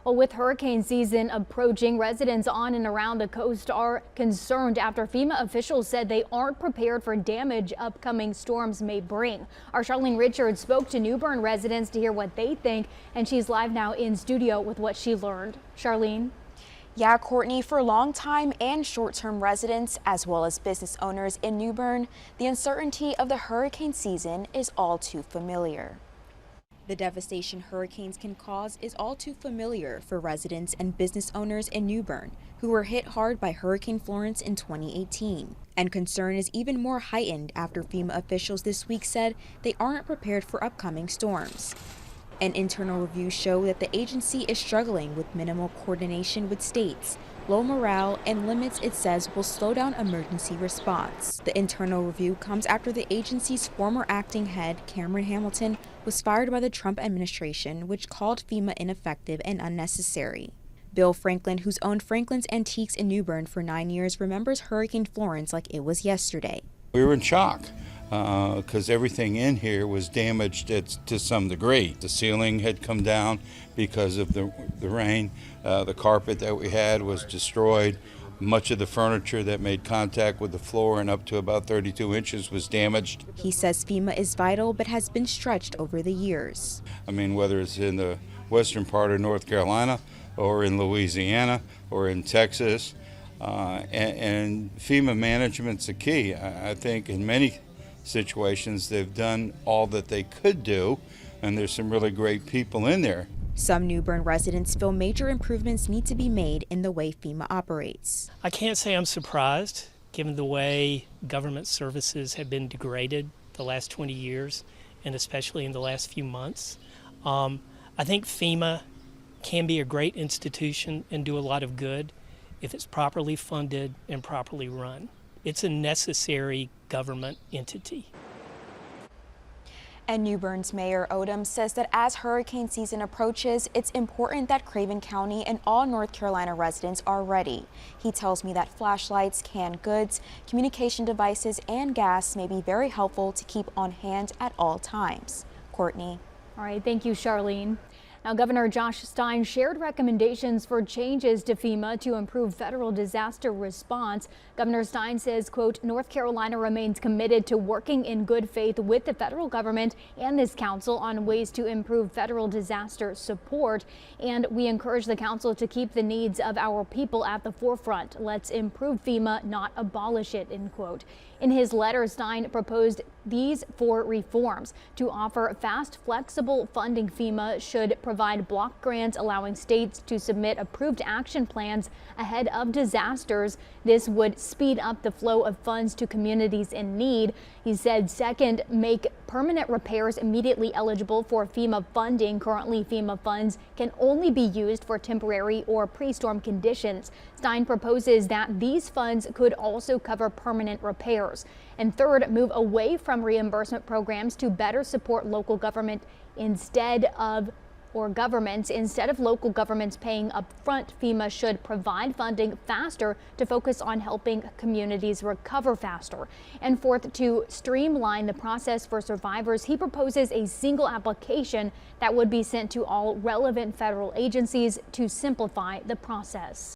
Well, with hurricane season approaching, residents on and around the coast are concerned after FEMA officials said they aren't prepared for damage upcoming storms may bring. Our Charlene Richards spoke to New Bern residents to hear what they think, and she's live now in studio with what she learned. Charlene? Yeah, Courtney, for long-time and short-term residents, as well as business owners in New Bern, the uncertainty of the hurricane season is all too familiar. The devastation hurricanes can cause is all too familiar for residents and business owners in New Bern, who were hit hard by Hurricane Florence in 2018. And concern is even more heightened after FEMA officials this week said they aren't prepared for upcoming storms. An internal review showed that the agency is struggling with minimal coordination with states, low morale, and limits it says will slow down emergency response. The internal review comes after the agency's former acting head, Cameron Hamilton, was fired by the Trump administration, which called FEMA ineffective and unnecessary. Bill Franklin, who's owned Franklin's Antiques in New Bern for 9 years, remembers Hurricane Florence like it was yesterday. We were in shock because everything in here was damaged to some degree. The ceiling had come down because of the rain. The carpet that we had was destroyed. Much of the furniture that made contact with the floor and up to about 32 inches was damaged. He says FEMA is vital but has been stretched over the years. I mean, whether it's in the western part of North Carolina or in Louisiana or in Texas, and FEMA management's a key. I think in many situations they've done all that they could do, and there's some really great people in there. Some New Bern residents feel major improvements need to be made in the way FEMA operates. I can't say I'm surprised, given the way government services have been degraded the last 20 years, and especially in the last few months. I think FEMA can be a great institution and do a lot of good if it's properly funded and properly run. It's a necessary government entity. And New Bern's Mayor Odom says that as hurricane season approaches, it's important that Craven County and all North Carolina residents are ready. He tells me that flashlights, canned goods, communication devices, and gas may be very helpful to keep on hand at all times. Courtney. All right, thank you, Charlene. Now, Governor Josh Stein shared recommendations for changes to FEMA to improve federal disaster response. Governor Stein says, quote, North Carolina remains committed to working in good faith with the federal government and this council on ways to improve federal disaster support. And we encourage the council to keep the needs of our people at the forefront. Let's improve FEMA, not abolish it, end quote. In his letter, Stein proposed these 4 reforms: to offer fast, flexible funding. FEMA should provide block grants allowing states to submit approved action plans ahead of disasters. This would speed up the flow of funds to communities in need. He said, second, make permanent repairs immediately eligible for FEMA funding. Currently, FEMA funds can only be used for temporary or pre-storm conditions. Stein proposes that these funds could also cover permanent repairs. And third, move away from reimbursement programs to better support local government instead of local governments paying up front. FEMA should provide funding faster to focus on helping communities recover faster. And fourth, to streamline the process for survivors, he proposes a single application that would be sent to all relevant federal agencies to simplify the process.